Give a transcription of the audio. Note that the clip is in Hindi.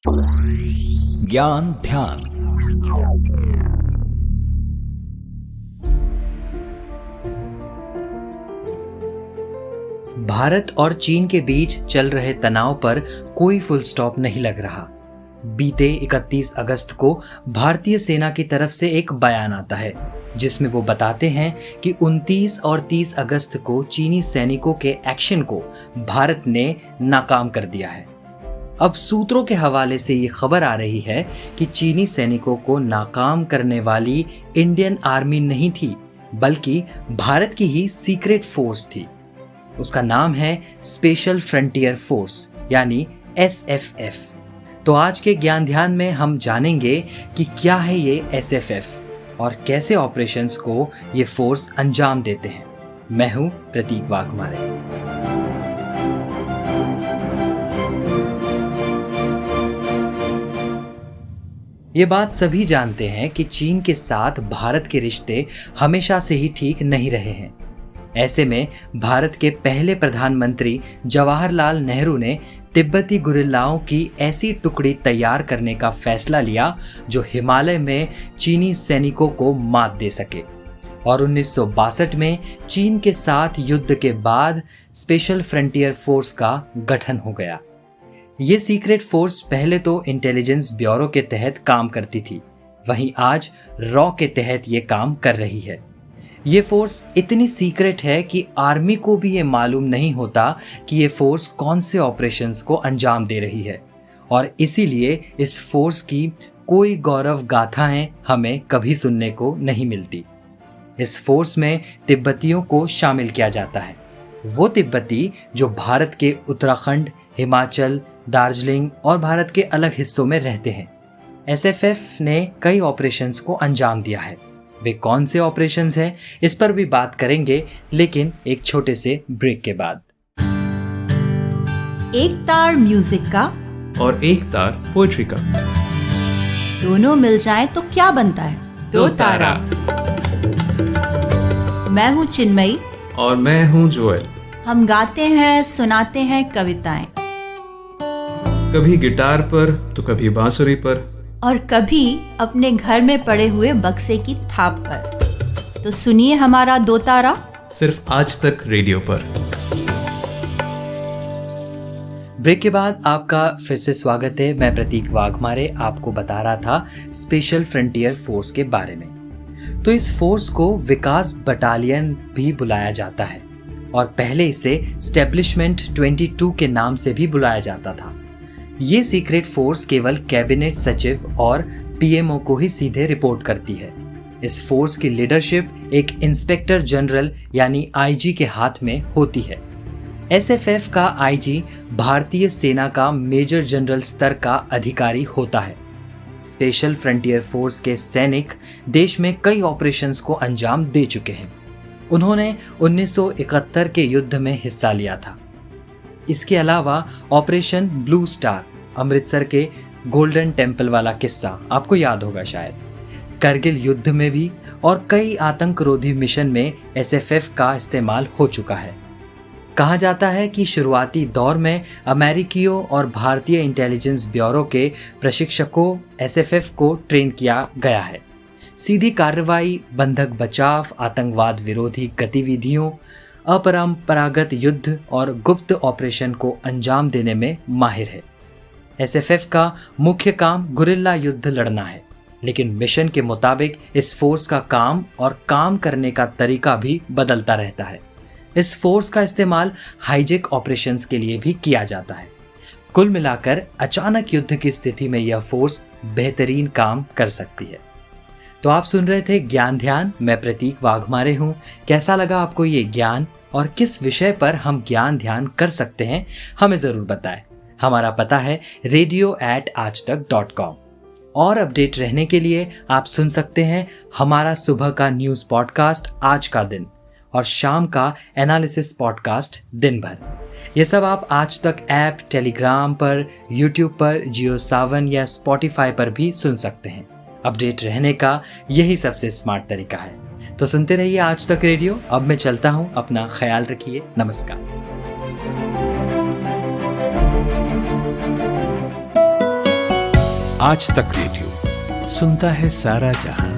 ज्ञान ध्यान। भारत और चीन के बीच चल रहे तनाव पर कोई फुल स्टॉप नहीं लग रहा। बीते 31 अगस्त को भारतीय सेना की तरफ से एक बयान आता है जिसमें वो बताते हैं कि 29 और 30 अगस्त को चीनी सैनिकों के एक्शन को भारत ने नाकाम कर दिया है। अब सूत्रों के हवाले से ये खबर आ रही है कि चीनी सैनिकों को नाकाम करने वाली इंडियन आर्मी नहीं थी, बल्कि भारत की ही सीक्रेट फोर्स थी। उसका नाम है स्पेशल फ्रंटियर फोर्स यानी SFF। तो आज के ज्ञान ध्यान में हम जानेंगे कि क्या है ये SFF और कैसे ऑपरेशंस को ये फोर्स अंजाम देते हैं। मैं हूं प्रतीक वाघमारे। ये बात सभी जानते हैं कि चीन के साथ भारत के रिश्ते हमेशा से ही ठीक नहीं रहे हैं। ऐसे में भारत के पहले प्रधानमंत्री जवाहरलाल नेहरू ने तिब्बती गुरिल्लाओं की ऐसी टुकड़ी तैयार करने का फैसला लिया जो हिमालय में चीनी सैनिकों को मात दे सके। और 1962 में चीन के साथ युद्ध के बाद स्पेशल फ्रंटियर फोर्स का गठन हो गया। ये सीक्रेट फोर्स पहले तो इंटेलिजेंस ब्यूरो के तहत काम करती थी, वहीं आज रॉ के तहत ये काम कर रही है। ये फोर्स इतनी सीक्रेट है कि आर्मी को भी ये मालूम नहीं होता कि ये फोर्स कौन से ऑपरेशंस को अंजाम दे रही है, और इसीलिए इस फोर्स की कोई गौरव गाथाएं हमें कभी सुनने को नहीं मिलती। इस फोर्स में तिब्बतियों को शामिल किया जाता है, वो तिब्बती जो भारत के उत्तराखंड, हिमाचल, दार्जिलिंग और भारत के अलग हिस्सों में रहते हैं। SFF ने कई ऑपरेशंस को अंजाम दिया है। वे कौन से ऑपरेशंस हैं, इस पर भी बात करेंगे, लेकिन एक छोटे से ब्रेक के बाद। एक तार म्यूजिक का और एक तार पोएट्री का, दोनों मिल जाएं तो क्या बनता है? दो तारा। मैं हूँ चिन्मयी और मैं हूँ जोएल। हम गाते हैं, सुनाते हैं कविताएं, कभी गिटार पर तो कभी बांसुरी पर, और कभी अपने घर में पड़े हुए बक्से की थाप पर। तो सुनिए हमारा दो तारा, सिर्फ आज तक रेडियो पर। ब्रेक के बाद आपका फिर से स्वागत है। मैं प्रतीक वाघमारे आपको बता रहा था स्पेशल फ्रंटियर फोर्स के बारे में। तो इस फोर्स को विकास बटालियन भी बुलाया जाता है और पहले इसे स्टैब्लिशमेंट 22 के नाम से भी बुलाया जाता था। ये सीक्रेट फोर्स केवल कैबिनेट सचिव और PMO को ही सीधे रिपोर्ट करती है। इस फोर्स की लीडरशिप एक इंस्पेक्टर जनरल यानी IG के हाथ में होती है। SFF का IG भारतीय सेना का मेजर जनरल स्तर का अधिकारी होता है। स्पेशल फ्रंटियर फोर्स के सैनिक देश में कई ऑपरेशंस को अंजाम दे चुके हैं। उन्होंने 1971 के युद्ध में हिस्सा लिया था। इसके अलावा ऑपरेशन ब्लू स्टार, अमृतसर के गोल्डन टेम्पल वाला किस्सा आपको याद होगा शायद, करगिल युद्ध में भी और कई आतंकरोधी मिशन में SFF का इस्तेमाल हो चुका है। कहा जाता है कि शुरुआती दौर में अमेरिकियों और भारतीय इंटेलिजेंस ब्यूरो के प्रशिक्षकों SFF को ट्रेन किया गया है। सीधी कार्रवाई, बंधक बचाव, आतंकवाद विरोधी गतिविधियों, अपरंपरागत युद्ध और गुप्त ऑपरेशन को अंजाम देने में माहिर है। SFF का मुख्य काम गुरिल्ला युद्ध लड़ना है, लेकिन मिशन के मुताबिक इस फोर्स का काम और काम करने का तरीका भी बदलता रहता है। इस फोर्स का इस्तेमाल हाईजैक ऑपरेशंस के लिए भी किया जाता है। कुल मिलाकर अचानक युद्ध की स्थिति में यह फोर्स बेहतरीन काम कर सकती है। तो आप सुन रहे थे ज्ञान ध्यान, मैं प्रतीक वाघमारे हूँ। कैसा लगा आपको ये ज्ञान और किस विषय पर हम ज्ञान ध्यान कर सकते हैं, हमें ज़रूर बताएं। हमारा पता है radio@aajtak.com। और अपडेट रहने के लिए आप सुन सकते हैं हमारा सुबह का न्यूज़ पॉडकास्ट आज का दिन और शाम का एनालिसिस पॉडकास्ट दिन भर। ये सब आप आज तक ऐप, टेलीग्राम पर, यूट्यूब पर, जियो सावन या स्पॉटिफाई पर भी सुन सकते हैं। अपडेट रहने का यही सबसे स्मार्ट तरीका है। तो सुनते रहिए आज तक रेडियो। अब मैं चलता हूँ, अपना ख्याल रखिए। नमस्कार। आज तक रेडियो सुनता है सारा जहां।